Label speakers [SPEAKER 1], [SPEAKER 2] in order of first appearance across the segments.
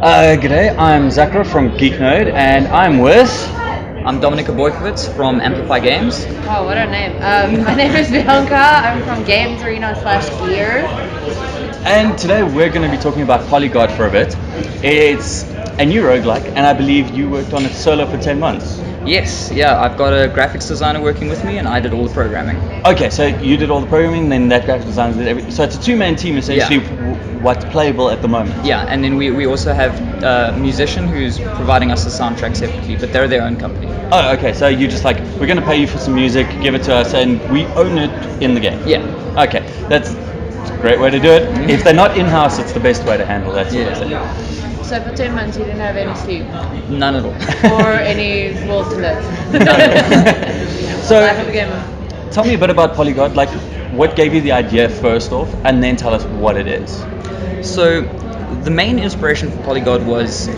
[SPEAKER 1] G'day, I'm Zakeroph from Geek Node, and I'm with...
[SPEAKER 2] I'm Dominika Bojkovic from Amplify Games.
[SPEAKER 3] Oh, what a name. My name is Bianca. I'm from GamesArena/Gear.
[SPEAKER 1] And today we're going to be talking about Polygod for a bit. It's a new roguelike, and I believe you worked on it solo for 10 months.
[SPEAKER 2] Yes, yeah, I've got a graphics designer working with me and I did all the programming.
[SPEAKER 1] Okay, so you did all the programming, then that graphics designer did everything. So it's a two-man team essentially, what's playable at the moment.
[SPEAKER 2] Yeah, and then we also have a musician who's providing us the soundtrack separately, but they're their own company.
[SPEAKER 1] Oh, okay, so you just we're going to pay you for some music, give it to us, and we own it in the game.
[SPEAKER 2] Yeah.
[SPEAKER 1] Okay, that's a great way to do it. Mm-hmm. If they're not in-house, it's the best way to handle that sort of thing.
[SPEAKER 3] So for 10 months you didn't have any sleep?
[SPEAKER 2] None at all.
[SPEAKER 3] Or any will to live?
[SPEAKER 1] None at all. So,
[SPEAKER 3] Life of a gamer.
[SPEAKER 1] Tell me a bit about Polygod, what gave you the idea first off, and then tell us what it is.
[SPEAKER 2] So the main inspiration for Polygod was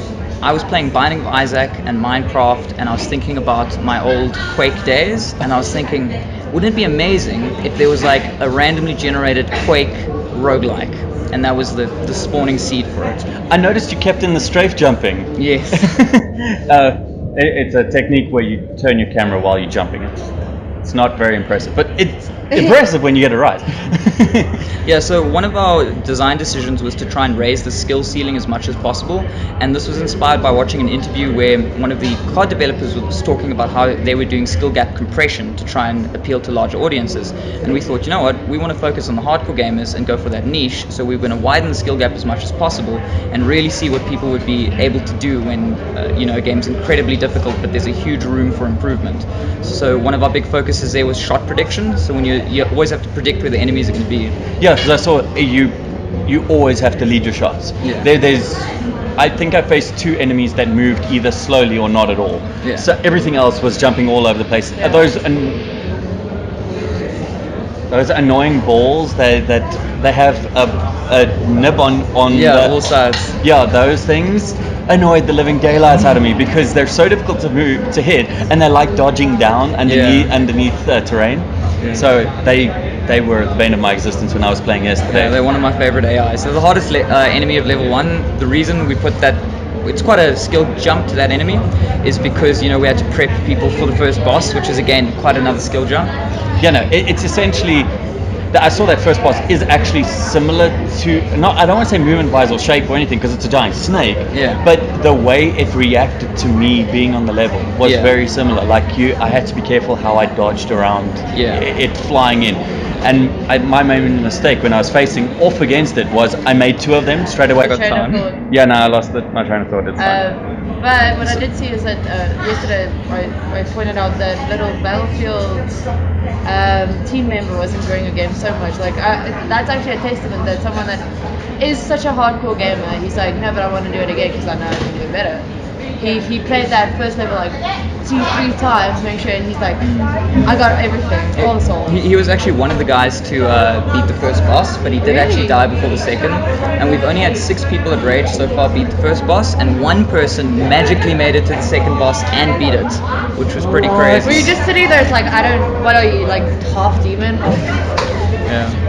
[SPEAKER 2] I was playing Binding of Isaac and Minecraft, and I was thinking about my old Quake days, and I was thinking, wouldn't it be amazing if there was a randomly generated Quake roguelike? And that was the spawning seed for it.
[SPEAKER 1] I noticed you kept in the strafe jumping.
[SPEAKER 2] Yes.
[SPEAKER 1] It's a technique where you turn your camera while you're jumping. It's not very impressive, but it's impressive when you get it right.
[SPEAKER 2] Yeah, so one of our design decisions was to try and raise the skill ceiling as much as possible, and this was inspired by watching an interview where one of the card developers was talking about how they were doing skill gap compression to try and appeal to larger audiences. And we thought, you know what, we want to focus on the hardcore gamers and go for that niche, so we're going to widen the skill gap as much as possible and really see what people would be able to do when a game's incredibly difficult, but there's a huge room for improvement. So one of our big focuses there was shot prediction, so when you always have to predict where the enemies are going to be.
[SPEAKER 1] Yeah, because I saw you always have to lead your shots.
[SPEAKER 2] Yeah.
[SPEAKER 1] I think I faced two enemies that moved either slowly or not at all.
[SPEAKER 2] Yeah.
[SPEAKER 1] So everything else was jumping all over the place.
[SPEAKER 3] Yeah.
[SPEAKER 1] Those annoying balls that they have a nib on
[SPEAKER 2] all sides.
[SPEAKER 1] Yeah, those things annoyed the living daylights out of me because they're so difficult to hit, and they're like dodging down underneath terrain. Yeah. So they were the bane of my existence when I was playing yesterday.
[SPEAKER 2] Yeah, they're one of my favorite AIs. So the hardest enemy of level 1, the reason we put that, it's quite a skill jump to that enemy, is because we had to prep people for the first boss, which is again quite another skill jump.
[SPEAKER 1] Yeah, no, it's essentially, I saw that first boss is actually similar to, I don't want to say movement wise or shape or anything because it's a giant snake, but the way it reacted to me being on the level was very similar. I had to be careful how I dodged around it flying in. And my main mistake when I was facing off against it was I made two of them straight away.
[SPEAKER 3] Got time.
[SPEAKER 1] Yeah, no, I lost my train of thought. It's fine.
[SPEAKER 3] But what I did see is that yesterday I pointed out that little Battlefield team member was enjoying the game so much. That's actually a testament that someone that is such a hardcore gamer, he's like, no, but I want to do it again because I know I can do it better. He played that first level 2-3 times, make sure, and he's like, I got everything, all the souls.
[SPEAKER 2] He was actually one of the guys to beat the first boss, but he did actually die before the second. And we've only had 6 people at rAge so far beat the first boss, and one person magically made it to the second boss and beat it, which was pretty crazy.
[SPEAKER 3] Were you just sitting there, it's what are you, half demon?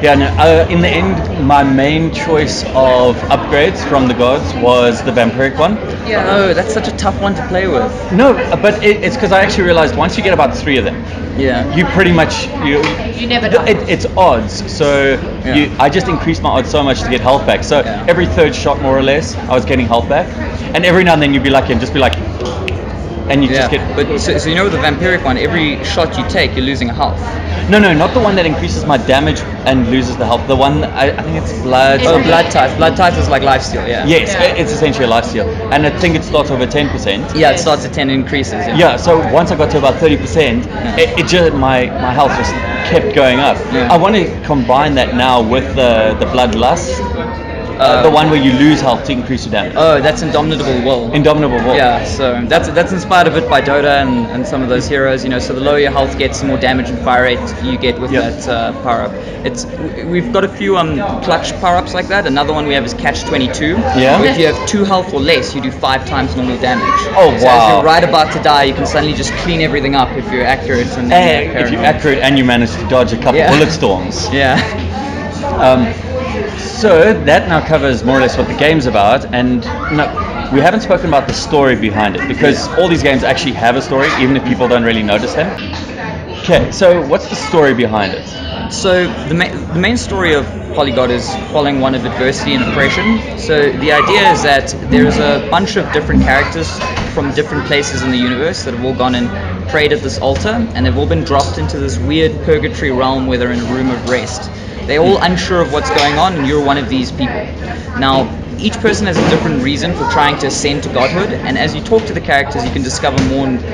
[SPEAKER 1] Yeah, no, in the end, my main choice of upgrades from the gods was the vampiric one.
[SPEAKER 2] Yeah. Oh, that's such a tough one to play with.
[SPEAKER 1] No, but it's because I actually realized once you get about 3 of them, you pretty much
[SPEAKER 3] you never die.
[SPEAKER 1] It's odds, so I just increased my odds so much to get health back. So every third shot, more or less, I was getting health back, and every now and then you'd be lucky and just be like, and you just get.
[SPEAKER 2] But so with the vampiric one, every shot you take, you're losing a health.
[SPEAKER 1] No, not the one that increases my damage and loses the health. The one I think it's blood.
[SPEAKER 2] Oh, blood type. Blood type is like lifesteal. Yeah.
[SPEAKER 1] Yes, it's essentially a lifesteal, and I think it starts over 10%.
[SPEAKER 2] Yeah, it starts at 10 and increases.
[SPEAKER 1] Yeah. So once I got to about 30%, it just my health just kept going up.
[SPEAKER 2] Yeah.
[SPEAKER 1] I want to combine that now with the bloodlust. The one where you lose health to increase your damage.
[SPEAKER 2] Oh, that's Indomitable Will.
[SPEAKER 1] Indomitable Will.
[SPEAKER 2] Yeah, so that's inspired a bit by Dota and some of those heroes. So the lower your health gets, the more damage and fire rate you get with that power up. We've got a few clutch power ups like that. Another one we have is Catch 22.
[SPEAKER 1] Yeah.
[SPEAKER 2] Where if you have 2 health or less, you do 5 times normal damage.
[SPEAKER 1] Oh,
[SPEAKER 2] so
[SPEAKER 1] wow.
[SPEAKER 2] as you're right about to die, you can suddenly just clean everything up if you're accurate. And
[SPEAKER 1] if you're accurate and you manage to dodge a couple bullet storms.
[SPEAKER 2] Yeah.
[SPEAKER 1] So that now covers more or less what the game's about, and we haven't spoken about the story behind it, because all these games actually have a story, even if people don't really notice them. Okay, so what's the story behind it?
[SPEAKER 2] So the main story of Polygod is following one of adversity and oppression. So the idea is that there's a bunch of different characters from different places in the universe that have all gone and prayed at this altar, and they've all been dropped into this weird purgatory realm where they're in a room of rest. They're all unsure of what's going on, and you're one of these people. Now, each person has a different reason for trying to ascend to godhood, and as you talk to the characters, you can discover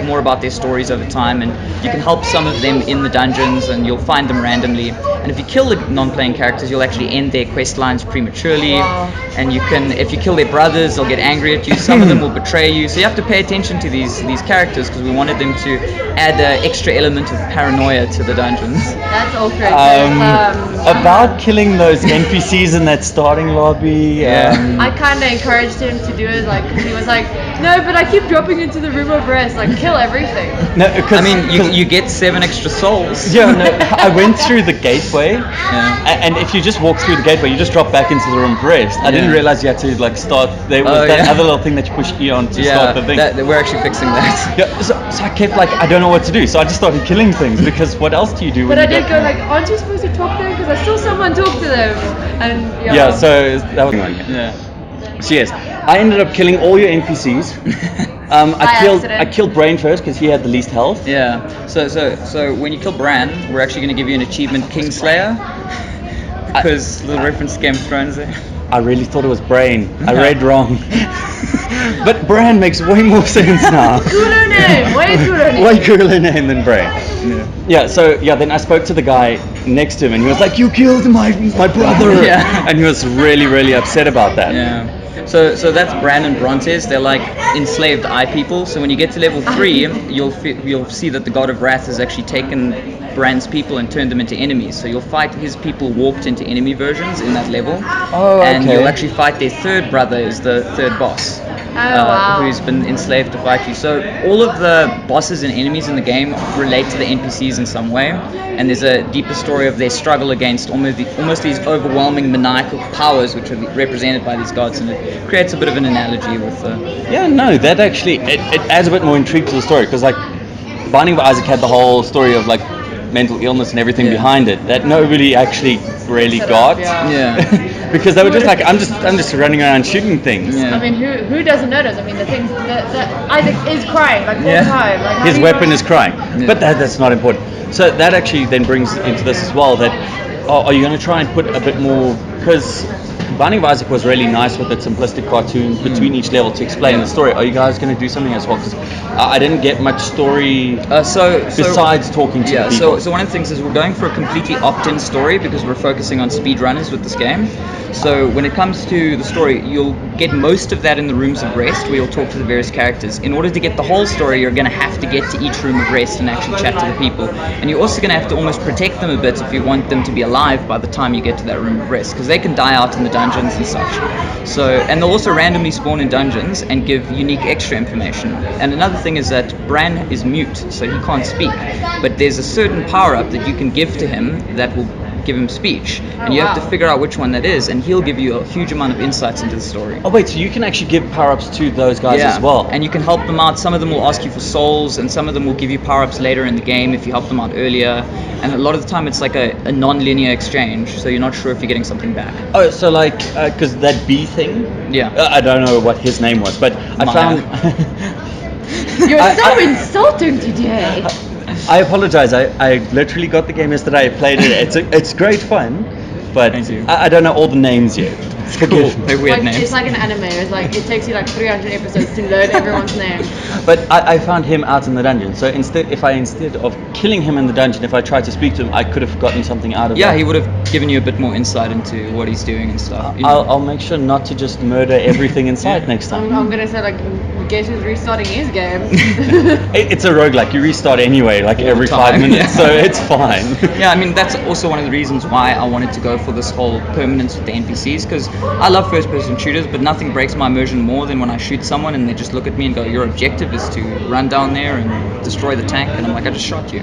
[SPEAKER 2] more about their stories over time, and you can help some of them in the dungeons, and you'll find them randomly. And if you kill the non-playing characters, you'll actually end their quest lines prematurely.
[SPEAKER 3] Wow.
[SPEAKER 2] And if you kill their brothers, they'll get angry at you. Some of them will betray you. So you have to pay attention to these characters, because we wanted them to add an extra element of paranoia to the dungeons.
[SPEAKER 3] That's all great.
[SPEAKER 1] About killing those NPCs in that starting lobby.
[SPEAKER 3] I kind of encouraged him to do it, like, 'cause he was like, no, but I keep dropping into the room of rest, like, kill everything.
[SPEAKER 1] No,
[SPEAKER 2] I mean, you get 7 extra souls.
[SPEAKER 1] Yeah, no, I went through the gateway, and if you just walk through the gateway, you just drop back into the room of rest. I didn't realize you had to like start. There was that other little thing that you push E on to start the thing.
[SPEAKER 2] We're actually fixing that.
[SPEAKER 1] Yeah, so I kept like, I don't know what to do, so I just started killing things, because what else do you do?
[SPEAKER 3] But I did go like, aren't you supposed to talk to them? Because I saw someone talk to them, and
[SPEAKER 1] so that was one. Yeah. So yes, I ended up killing all your NPCs. I killed Brain first because he had the least health.
[SPEAKER 2] Yeah. So when you kill Bran, we're actually going to give you an achievement, Kingslayer, because little reference to Game of Thrones there.
[SPEAKER 1] I really thought it was Brain. I read wrong. But Bran makes way more sense now.
[SPEAKER 3] Cooler name, way cooler name.
[SPEAKER 1] Way cooler name than Brain. Then I spoke to the guy next to him, and he was like, "You killed my brother."
[SPEAKER 2] Yeah.
[SPEAKER 1] And he was really, really upset about that.
[SPEAKER 2] Yeah. So that's Bran and Brontes. They're like enslaved eye people. So when you get to level 3, you'll see that the God of Wrath has actually taken Bran's people and turned them into enemies. So you'll fight his people warped into enemy versions in that level.
[SPEAKER 1] Oh, okay.
[SPEAKER 2] And you'll actually fight their third brother, is the third boss. Who's been enslaved to fight you. So all of the bosses and enemies in the game relate to the NPCs in some way, and there's a deeper story of their struggle against almost these overwhelming maniacal powers which are represented by these gods, and it creates a bit of an analogy with the...
[SPEAKER 1] Yeah, no, that actually, it adds a bit more intrigue to the story, because like Binding of Isaac had the whole story of like mental illness and everything behind it that nobody actually really got. Because they were just like, I'm just running around shooting things.
[SPEAKER 3] I mean, who doesn't notice? I mean, the things that Isaac is crying like all the time. Like,
[SPEAKER 1] his weapon is crying, but that's not important. So that actually then brings into this as well, that are you going to try and put a bit more, because Binding of Isaac was really nice with its simplistic cartoon between each level to explain the story. Are you guys going to do something as well? Because I didn't get much story besides talking to people.
[SPEAKER 2] So one of the things is we're going for a completely opt-in story, because we're focusing on speedrunners with this game. So when it comes to the story, you'll get most of that in the rooms of rest, where you'll talk to the various characters. In order to get the whole story, you're going to have to get to each room of rest and actually chat to the people. And you're also going to have to almost protect them a bit if you want them to be alive by the time you get to that room of rest, because they can die out in the dungeons and such. So, and they'll also randomly spawn in dungeons and give unique extra information. And another thing is that Bran is mute, so he can't speak. But there's a certain power-up that you can give to him that will give him speech, and you have to figure out which one that is, and he'll give you a huge amount of insights into the story.
[SPEAKER 1] Oh wait, so you can actually give power-ups to those guys as well?
[SPEAKER 2] And you can help them out. Some of them will ask you for souls, and some of them will give you power-ups later in the game if you help them out earlier. And a lot of the time it's like a non-linear exchange, so you're not sure if you're getting something back.
[SPEAKER 1] Oh, so like, because that bee thing? I don't know what his name was, but I found...
[SPEAKER 3] You're so insulting today.
[SPEAKER 1] I apologize. I literally got the game yesterday. I played it. It's great fun, but I don't know all the names yet.
[SPEAKER 2] Forgive me. They're weird names.
[SPEAKER 3] It's like an anime. It's like it takes you like 300 episodes to learn everyone's name.
[SPEAKER 1] But I found him out in the dungeon. So instead of killing him in the dungeon, if I tried to speak to him, I could have gotten something out of it.
[SPEAKER 2] Yeah, he would have given you a bit more insight into what he's doing and stuff.
[SPEAKER 1] I'll make sure not to just murder everything in sight next time.
[SPEAKER 3] I'm gonna say like, guess who's restarting his game?
[SPEAKER 1] It's a roguelike. You restart anyway, like every 5 minutes, so it's fine.
[SPEAKER 2] Yeah, I mean that's also one of the reasons why I wanted to go for this whole permanence with the NPCs, because I love first-person shooters, but nothing breaks my immersion more than when I shoot someone and they just look at me and go, "Your objective is to run down there and destroy the tank," and I'm like, "I just shot you."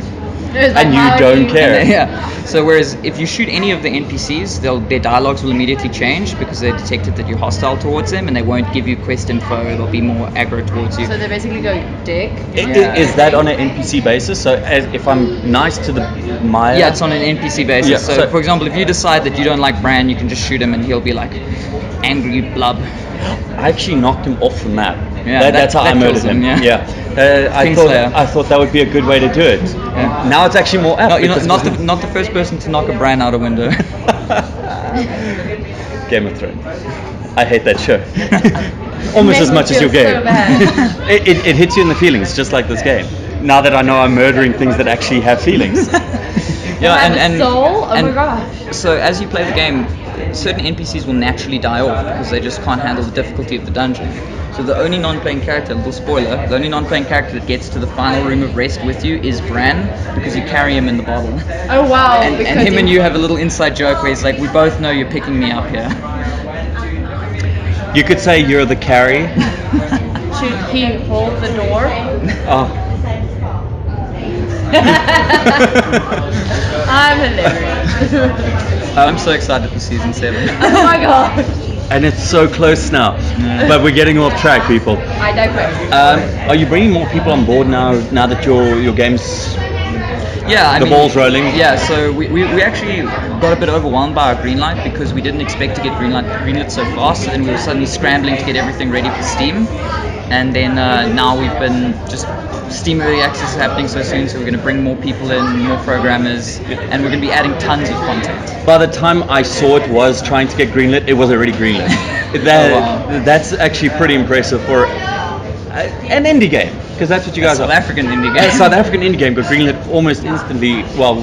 [SPEAKER 1] And you don't care.
[SPEAKER 2] Yeah. So whereas if you shoot any of the NPCs, their dialogues will immediately change because they detected that you're hostile towards them, and they won't give you quest info. They'll be more aggro towards you.
[SPEAKER 3] So they basically go, "Dick."
[SPEAKER 1] Is that on an NPC basis? So if I'm nice to the Maya?
[SPEAKER 2] Yeah, it's on an NPC basis.
[SPEAKER 1] Yeah,
[SPEAKER 2] so for example, if you decide that you don't like Bran, you can just shoot him and he'll be like, "Angry blub."
[SPEAKER 1] I actually knocked him off the map.
[SPEAKER 2] Yeah,
[SPEAKER 1] that's how I murdered him.
[SPEAKER 2] Yeah.
[SPEAKER 1] I thought that would be a good way to do it.
[SPEAKER 2] Yeah.
[SPEAKER 1] Now it's actually more apt.
[SPEAKER 2] No, you're not the first person to knock a Bran out a window.
[SPEAKER 1] Game of Thrones. I hate that show. Almost as much as your game.
[SPEAKER 3] So bad.
[SPEAKER 1] It hits you in the feelings, just like this game. Now that I know I'm murdering things that actually have feelings.
[SPEAKER 3] And soul? Oh my gosh.
[SPEAKER 2] So as you play the game, certain NPCs will naturally die off because they just can't handle the difficulty of the dungeon. So the only non-playing character, little spoiler, the only non-playing character that gets to the final room of rest with you is Bran, because you carry him in the bottle.
[SPEAKER 3] Oh wow.
[SPEAKER 2] And him and you have a little inside joke where he's like, "We both know you're picking me up here."
[SPEAKER 1] You could say you're the carry.
[SPEAKER 3] Should he hold the door?
[SPEAKER 1] Oh.
[SPEAKER 3] I'm hilarious.
[SPEAKER 2] I'm so excited for season 7.
[SPEAKER 3] Oh my gosh.
[SPEAKER 1] And it's so close now. But we're getting off track, people.
[SPEAKER 3] I digress.
[SPEAKER 1] Are you bringing more people on board now that your game's
[SPEAKER 2] Yeah,
[SPEAKER 1] the ball's rolling?
[SPEAKER 2] Yeah, so we actually got a bit overwhelmed by our greenlight because we didn't expect to get greenlit so fast, and we were suddenly scrambling to get everything ready for Steam. And then now we've been just Steam Early Access is happening so soon, so we're going to bring more people in, more programmers, and we're going to be adding tons of content.
[SPEAKER 1] By the time I saw it was trying to get greenlit, it was already green. That's actually pretty impressive for an indie game, because that's what you guys are.
[SPEAKER 2] South African indie game.
[SPEAKER 1] South African indie game got greenlit almost instantly. Well,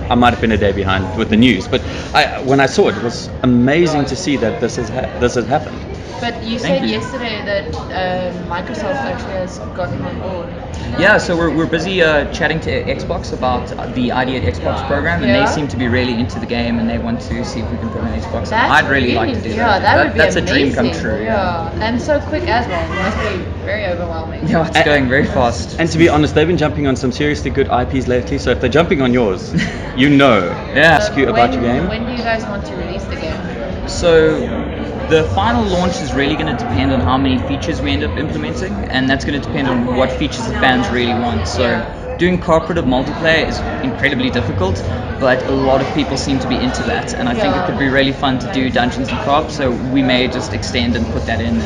[SPEAKER 1] I might have been a day behind with the news, but when I saw it, it was amazing to see that this has happened.
[SPEAKER 3] But you said yesterday that Microsoft actually has gotten on board.
[SPEAKER 2] Yeah, so we're busy chatting to Xbox about the ID at Xbox program, and they seem to be really into the game, and they want to see if we can put an Xbox. I'd really like to do that.
[SPEAKER 3] Yeah, that would be
[SPEAKER 2] that's
[SPEAKER 3] amazing.
[SPEAKER 2] a dream come true.
[SPEAKER 3] Yeah, and so quick as well. It must be very overwhelming.
[SPEAKER 2] Yeah, it's going very fast.
[SPEAKER 1] And to be honest, they've been jumping on some seriously good IPs lately, so if they're jumping on yours, you know. Ask you about your game.
[SPEAKER 3] When do you guys want to release the game?
[SPEAKER 2] So the final launch is really going to depend on how many features we end up implementing, and that's going to depend on what features the fans really want. So doing cooperative multiplayer is incredibly difficult, but a lot of people seem to be into that, and I think it could be really fun to do dungeons and co-op, so we may just extend and put that in.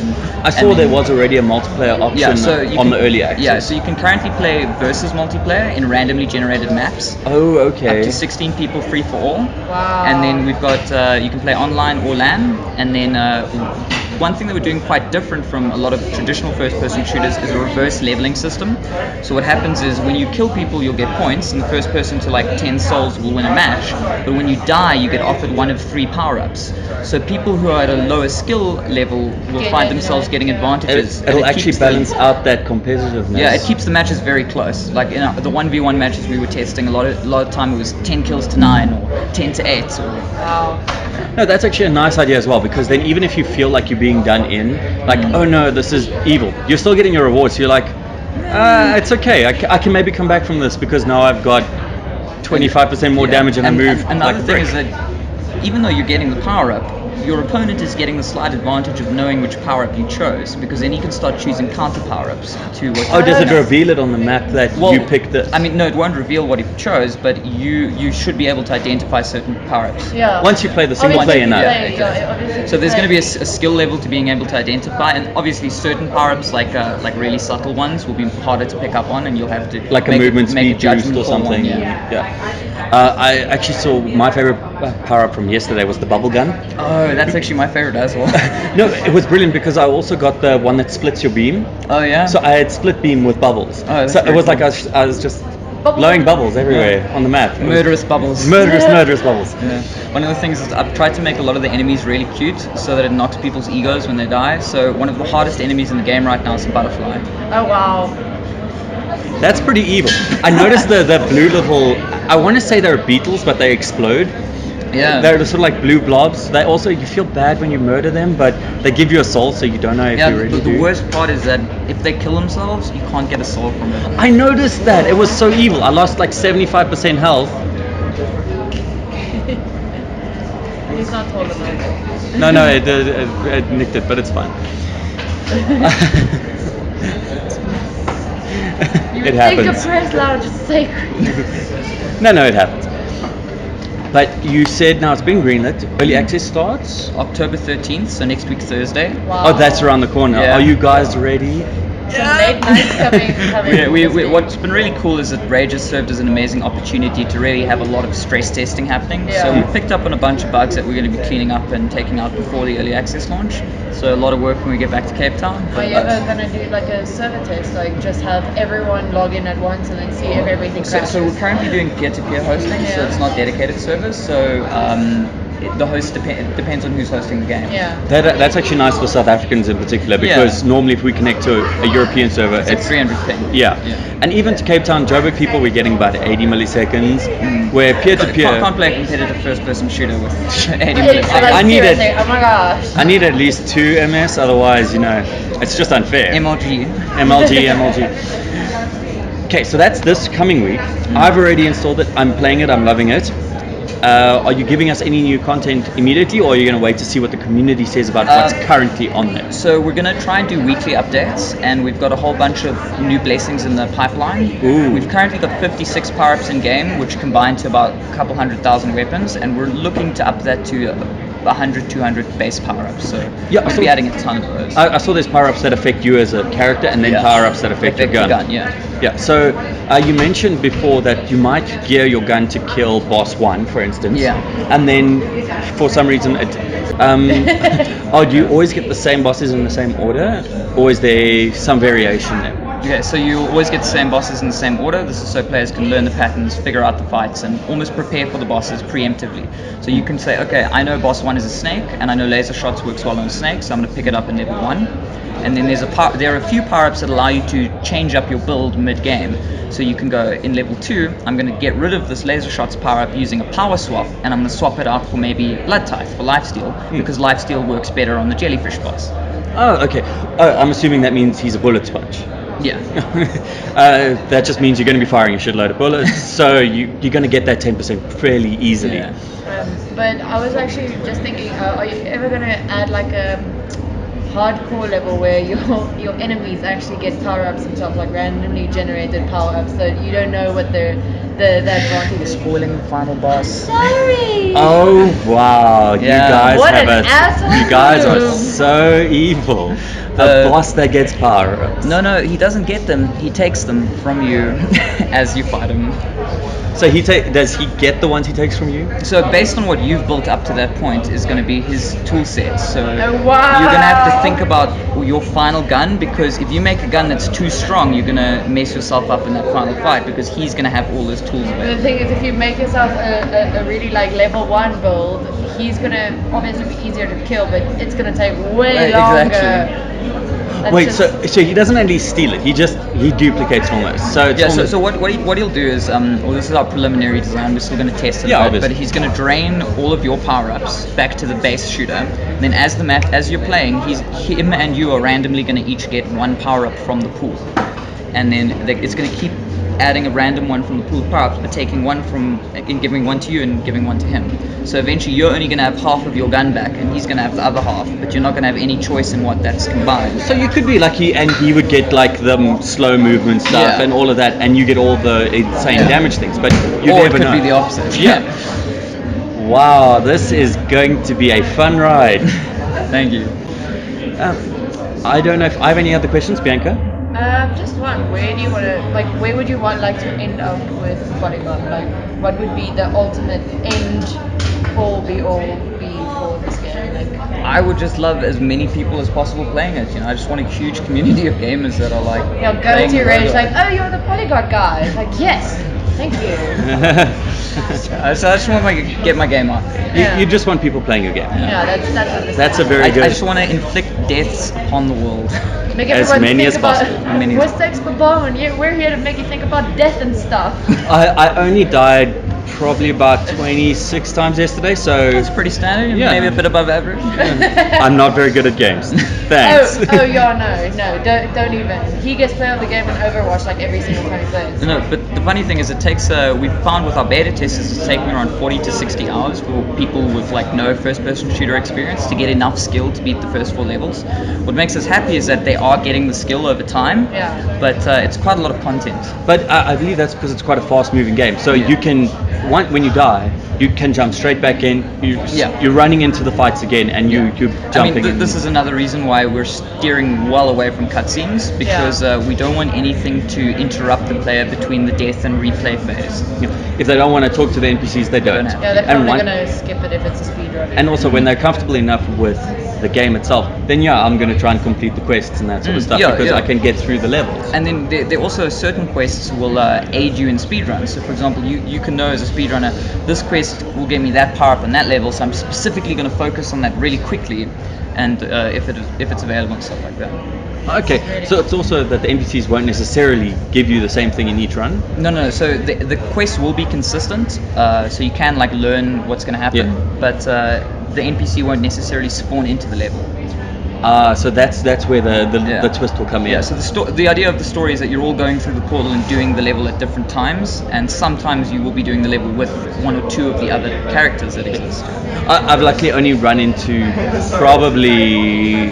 [SPEAKER 1] I saw there was already a multiplayer option on the early access.
[SPEAKER 2] Yeah, so you can currently play versus multiplayer in randomly generated maps.
[SPEAKER 1] Oh, okay.
[SPEAKER 2] Up to 16 people free for all.
[SPEAKER 3] Wow.
[SPEAKER 2] And then we've got, you can play online or LAN, and then one thing that we're doing quite different from a lot of traditional first-person shooters is a reverse leveling system. So what happens is when you kill people, you'll get points, and the first person to like 10 souls will win a match. But when you die, you get offered one of 3 power-ups. So people who are at a lower skill level will find themselves getting advantages.
[SPEAKER 1] It'll actually balance out that competitiveness.
[SPEAKER 2] Yeah, it keeps the matches very close. Like in the 1v1 matches we were testing, a lot of time it was 10 kills to 9 or 10 to 8.
[SPEAKER 3] Wow.
[SPEAKER 1] No, that's actually a nice idea as well, because then even if you feel like you're being done in, like, oh no, this is evil, you're still getting your rewards. So you're like, it's okay. I can maybe come back from this because now I've got 25% more damage and I move.
[SPEAKER 2] And another thing is that even though you're getting the power up, your opponent is getting the slight advantage of knowing which power-up you chose, because then he can start choosing counter power-ups to what.
[SPEAKER 1] Oh, does it reveal it on the map that you picked this?
[SPEAKER 2] I mean, no, it won't reveal what he chose, but you should be able to identify certain power-ups.
[SPEAKER 3] Yeah.
[SPEAKER 1] Once you play the single player now.
[SPEAKER 2] So there's going to be a skill level to being able to identify, and obviously certain power-ups, like really subtle ones, will be harder to pick up on, and you'll have to
[SPEAKER 1] like a movement speed boost or something. I actually saw my favorite power-up from yesterday was the bubble gun.
[SPEAKER 2] Oh, that's actually my favorite as well.
[SPEAKER 1] No, it was brilliant because I also got the one that splits your beam.
[SPEAKER 2] Oh yeah.
[SPEAKER 1] So I had split beam with bubbles.
[SPEAKER 2] Oh,
[SPEAKER 1] so it was like I was just blowing bubbles everywhere on the map.
[SPEAKER 2] Murderous bubbles.
[SPEAKER 1] Murderous bubbles.
[SPEAKER 2] Yeah. One of the things is I've tried to make a lot of the enemies really cute so that it knocks people's egos when they die. So one of the hardest enemies in the game right now is a butterfly.
[SPEAKER 3] Oh wow.
[SPEAKER 1] That's pretty evil. I noticed the blue little, I want to say they're beetles, but they explode.
[SPEAKER 2] Yeah.
[SPEAKER 1] They're sort of like blue blobs. They also, you feel bad when you murder them, but they give you a soul, so you don't know if you really
[SPEAKER 2] the worst part is that if they kill themselves, you can't get a soul from them.
[SPEAKER 1] I noticed that. It was so evil. I lost like 75% health.
[SPEAKER 3] He's not told about it.
[SPEAKER 1] No, it nicked it, but it's fine.
[SPEAKER 3] You
[SPEAKER 1] It
[SPEAKER 3] think
[SPEAKER 1] happens.
[SPEAKER 3] a press lounge is sacred.
[SPEAKER 1] No, it happens. But you said now it's been greenlit. Early access starts
[SPEAKER 2] October 13th, so next week Thursday.
[SPEAKER 3] Wow.
[SPEAKER 1] Oh, that's around the corner.
[SPEAKER 2] Yeah.
[SPEAKER 1] Are you guys ready?
[SPEAKER 3] Some late nights coming.
[SPEAKER 2] We,
[SPEAKER 3] this week.
[SPEAKER 2] what's been really cool is that rAge has served as an amazing opportunity to really have a lot of stress testing happening.
[SPEAKER 3] Yeah.
[SPEAKER 2] So we picked up on a bunch of bugs that we're going to be cleaning up and taking out before the early access launch. So a lot of work when we get back to Cape Town.
[SPEAKER 3] Are you ever going to do like a server test, like just have everyone log in at once and then see if everything crashes?
[SPEAKER 2] So we're currently doing peer-to-peer hosting, so it's not dedicated servers. So the host depends on who's hosting the game.
[SPEAKER 3] Yeah.
[SPEAKER 1] That's actually nice for South Africans in particular, because normally if we connect to a European server,
[SPEAKER 2] It's 300 ping.
[SPEAKER 1] Yeah. And even to Cape Town, Joburg people, we're getting about 80 milliseconds, where peer-to-peer...
[SPEAKER 2] Can't play a competitive first-person shooter with 80
[SPEAKER 3] Like,
[SPEAKER 2] milliseconds.
[SPEAKER 3] seriously, oh my gosh.
[SPEAKER 1] I need at least 2 MS, otherwise, it's just unfair.
[SPEAKER 2] MLG.
[SPEAKER 1] Okay, so that's this coming week. I've already installed it. I'm playing it. I'm loving it. Are you giving us any new content immediately, or are you going to wait to see what the community says about what's currently on there?
[SPEAKER 2] So we're going to try and do weekly updates, and we've got a whole bunch of new blessings in the pipeline.
[SPEAKER 1] Ooh.
[SPEAKER 2] We've currently got 56 power-ups in game, which combine to about a couple 100,000 weapons, and we're looking to up that to 100, 200 base power-ups. So we'll be adding a ton of those.
[SPEAKER 1] I saw there's power-ups that affect you as a character, and then power-ups that affect your gun. Yeah, so you mentioned before that you might gear your gun to kill boss 1, for instance.
[SPEAKER 2] Yeah.
[SPEAKER 1] And then, for some reason, do you always get the same bosses in the same order, or is there some variation there?
[SPEAKER 2] Okay, so you always get the same bosses in the same order. This is so players can learn the patterns, figure out the fights, and almost prepare for the bosses preemptively. So you can say, okay, I know boss 1 is a snake, and I know laser shots works well on a snake, so I'm going to pick it up in level 1. And then there are a few power-ups that allow you to change up your build mid-game. So you can go, in level 2, I'm going to get rid of this laser shots power-up using a power swap, and I'm going to swap it out for maybe blood tithe, for lifesteal, because lifesteal works better on the jellyfish boss.
[SPEAKER 1] Oh, okay. I'm assuming that means he's a bullet sponge.
[SPEAKER 2] Yeah.
[SPEAKER 1] That just means you're going to be firing a shitload of bullets, so you're going to get that 10% fairly easily.
[SPEAKER 2] Yeah.
[SPEAKER 3] But I was actually just thinking, are you ever going to add like a hardcore level where your enemies actually get power-ups themselves, like randomly generated power-ups, so you don't know what the advantage is?
[SPEAKER 2] Spoiling the final boss.
[SPEAKER 3] Sorry!
[SPEAKER 1] Oh, wow.
[SPEAKER 2] Yeah.
[SPEAKER 1] You guys
[SPEAKER 3] What
[SPEAKER 1] have
[SPEAKER 3] an asshole
[SPEAKER 1] You guys are
[SPEAKER 3] move.
[SPEAKER 1] so evil. A boss that gets power-ups.
[SPEAKER 2] No, he doesn't get them. He takes them from you as you fight him.
[SPEAKER 1] So does he get the ones he takes from you?
[SPEAKER 2] So based on what you've built up to that point is going to be his tool set. So
[SPEAKER 3] wow.
[SPEAKER 2] you're going to have to think about your final gun, because if you make a gun that's too strong, you're going to mess yourself up in that final fight, because he's going to have all those tools
[SPEAKER 3] And the
[SPEAKER 2] available.
[SPEAKER 3] thing is, if you make yourself a really like level 1 build, he's gonna obviously be easier to kill, but it's gonna take way longer.
[SPEAKER 2] Exactly.
[SPEAKER 3] That's
[SPEAKER 1] Wait,
[SPEAKER 3] just-
[SPEAKER 1] so he doesn't at least steal it, he duplicates almost. So it's almost,
[SPEAKER 2] So what he'll do is, well, this is our preliminary design, we're still going to test it,
[SPEAKER 1] Yeah,
[SPEAKER 2] but
[SPEAKER 1] obviously.
[SPEAKER 2] he's going to drain all of your power-ups back to the base shooter. And then as you're playing, him and you are randomly going to each get 1 power-up from the pool. And then it's going to keep adding a random one from the pool of power-ups, but taking one and giving one to you and giving one to him. So eventually you're only going to have half of your gun back, and he's going to have the other half, but you're not going to have any choice in what that's combined.
[SPEAKER 1] So you could be lucky, and he would get like the slow movement stuff and all of that, and you get all the insane damage things. But you
[SPEAKER 2] or
[SPEAKER 1] never
[SPEAKER 2] it could
[SPEAKER 1] know.
[SPEAKER 2] be the opposite.
[SPEAKER 1] Yeah. Wow, this is going to be a fun ride.
[SPEAKER 2] Thank you.
[SPEAKER 1] I don't know if I have any other questions, Bianca.
[SPEAKER 3] Just one. Where do you want to, like, where would you want like to end up with Polygon? Like, what would be the ultimate end all be for this game? Like,
[SPEAKER 2] I would just love as many people as possible playing it. I just want a huge community of gamers that are like.
[SPEAKER 3] go to your rage like, oh, you're the Polygon guy. It's like, yes, thank you.
[SPEAKER 2] So I just want to get my game on.
[SPEAKER 1] You just want people playing your game.
[SPEAKER 3] Yeah,
[SPEAKER 1] That's a very good.
[SPEAKER 2] I just want to inflict deaths upon the world.
[SPEAKER 3] Make
[SPEAKER 1] as
[SPEAKER 3] everyone
[SPEAKER 1] many
[SPEAKER 3] think
[SPEAKER 1] as
[SPEAKER 3] about
[SPEAKER 1] possible.
[SPEAKER 2] Many.
[SPEAKER 3] What's sex for bone? We're here to make you think about death and stuff.
[SPEAKER 1] I only died probably about 26 times yesterday, so
[SPEAKER 2] That's pretty standard.
[SPEAKER 1] Yeah.
[SPEAKER 2] Maybe a bit above average.
[SPEAKER 1] I'm not very good at games. Thanks.
[SPEAKER 3] No, don't even. He gets play of the game in Overwatch like every single time he plays.
[SPEAKER 2] No, but the funny thing is, it takes. We found with our beta testers, it's taking around 40 to 60 hours for people with like no first-person shooter experience to get enough skill to beat the first 4 levels. What makes us happy is that they are getting the skill over time.
[SPEAKER 3] Yeah.
[SPEAKER 2] But it's quite a lot of content.
[SPEAKER 1] But I believe that's because it's quite a fast-moving game. So you can, when you die, you can jump straight back in. You're running into the fights again, and you're jumping.
[SPEAKER 2] This is another reason why we're steering well away from cutscenes, because we don't want anything to interrupt the player between the death and replay phase.
[SPEAKER 1] If they don't want to talk to the NPCs, they don't.
[SPEAKER 3] Yeah, they're probably going to skip it if it's a speedrun.
[SPEAKER 1] And also, when they're comfortable enough with the game itself, then I'm going to try and complete the quests and that sort of stuff, because I can get through the levels.
[SPEAKER 2] And then there also certain quests will aid you in speedruns. So for example, you can know as a speedrunner, this quest will give me that power up on that level, so I'm specifically going to focus on that really quickly, and if it's available and stuff like that.
[SPEAKER 1] Okay, so it's also that the NPCs won't necessarily give you the same thing in each run?
[SPEAKER 2] No. So the quests will be consistent, so you can like learn what's going to happen, but the NPC won't necessarily spawn into the level.
[SPEAKER 1] So that's where the twist will come in.
[SPEAKER 2] Yeah, so the idea of the story is that you're all going through the portal and doing the level at different times, and sometimes you will be doing the level with 1 or 2 of the other characters that exist.
[SPEAKER 1] I've luckily only run into probably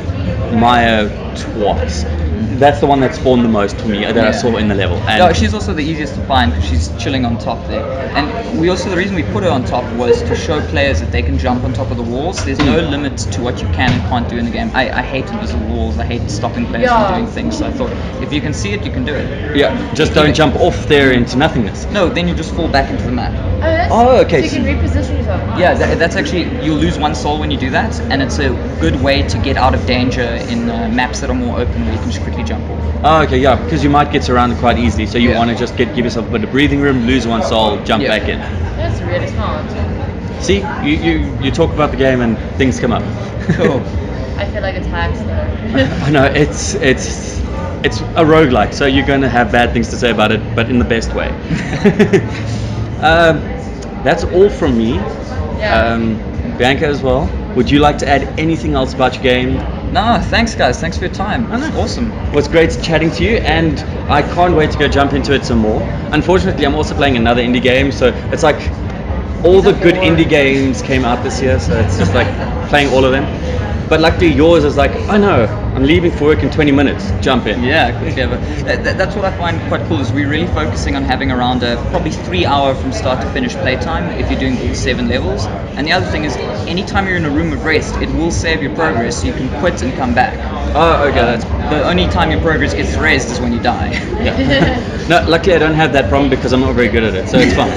[SPEAKER 1] Maya twice. That's the one that spawned the most for me that I saw in the level. And
[SPEAKER 2] she's also the easiest to find because she's chilling on top there. And the reason we put her on top was to show players that they can jump on top of the walls. There's no limit to what you can and can't do in the game. I hate invisible walls. I hate stopping players from doing things. So I thought, if you can see it, you can do it.
[SPEAKER 1] Yeah, just don't jump off there into nothingness.
[SPEAKER 2] No, then you just fall back into the map.
[SPEAKER 1] Okay.
[SPEAKER 3] So you can reposition yourself.
[SPEAKER 2] Yeah, that's actually, you'll lose 1 soul when you do that, and it's a good way to get out of danger in maps that are more open where you can just quickly jump off.
[SPEAKER 1] Okay, yeah, because you might get surrounded quite easily, so you want to just give yourself a bit of breathing room, lose 1 soul, jump back in.
[SPEAKER 3] That's really smart.
[SPEAKER 1] See, you talk about the game and things come up.
[SPEAKER 2] Cool.
[SPEAKER 3] I feel like it's hacks though.
[SPEAKER 1] I know, it's a roguelike, so you're going to have bad things to say about it, but in the best way. That's all from me. Bianca as well. Would you like to add anything else about your game?
[SPEAKER 2] No, thanks guys. Thanks for your time. It's awesome.
[SPEAKER 1] Well, it's great chatting to you, and I can't wait to go jump into it some more. Unfortunately, I'm also playing another indie game, so it's like all the good indie games came out this year, so it's just like playing all of them. But luckily yours is like, oh no, I'm leaving for work in 20 minutes, jump in.
[SPEAKER 2] Yeah, quickly. That's what I find quite cool, is we're really focusing on having around probably 3 hour from start to finish playtime if you're doing all 7 levels. And the other thing is, anytime you're in a room of rest, it will save your progress, so you can quit and come back.
[SPEAKER 1] Oh, okay, that's
[SPEAKER 2] the only time your progress gets raised is when you die.
[SPEAKER 1] Yeah. No, luckily I don't have that problem because I'm not very good at it, so it's fine.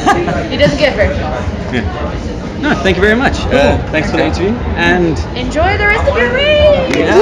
[SPEAKER 3] He doesn't get very far.
[SPEAKER 1] Yeah. No, thank you very much. Thanks for the interview, and
[SPEAKER 3] enjoy the rest of your race.
[SPEAKER 1] Yeah.